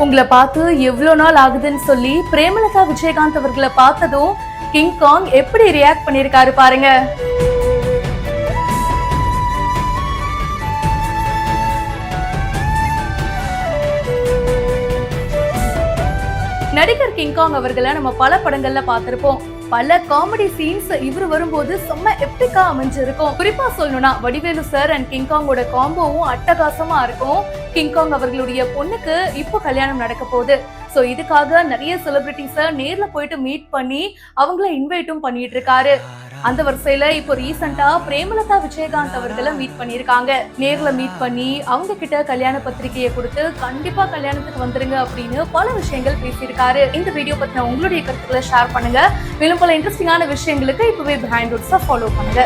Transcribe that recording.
உங்களை பார்த்து எவ்வளவு நாள் ஆகுதுன்னு சொல்லி பிரேமலதா விஜயகாந்த் அவர்களை பார்த்ததும் கிங்காங் எப்படி ரியாக்ட் பண்ணிருக்காரு பாருங்க. நடிகர் கிங்காங் அவர்களை நம்ம பல படங்கள்ல பார்த்திருப்போம். பல காமெடி சீன்ஸ் இவரு வரும்போது செம்ம எப்பிக்கா அமைஞ்சிருக்கும். குறிப்பா சொல்லணும்னா வடிவேலு சார் அண்ட் கிங்காங்கோட காம்போவும் அட்டகாசமா இருக்கும். கிங்காங் அவர்களுடைய பொண்ணுக்கு இப்போ கல்யாணம் நடக்க போகுது. சோ இதுக்காக நிறைய செலிபிரிட்டிஸ நேர்ல போயிட்டு மீட் பண்ணி அவங்கள இன்வைட்டும் பண்ணிட்டு இருக்காரு. அந்த வரிசையில இப்போ ரீசெண்டா பிரேமலதா விஜயகாந்த் அவர்களை மீட் பண்ணிருக்காங்க. நேர்ல மீட் பண்ணி அவங்க கிட்ட கல்யாண பத்திரிகையை கொடுத்து கண்டிப்பா கல்யாணத்துக்கு வந்துருங்க அப்படின்னு பல விஷயங்கள் பேசியிருக்காரு. இந்த வீடியோ பத்தின உங்களுடைய கருத்துக்களை ஷேர் பண்ணுங்க. மேலும் பல இன்ட்ரெஸ்டிங்கான விஷயங்களுக்கு இப்பவே பிஹைண்ட் ரூட்ஸை ஃபாலோ பண்ணுங்க.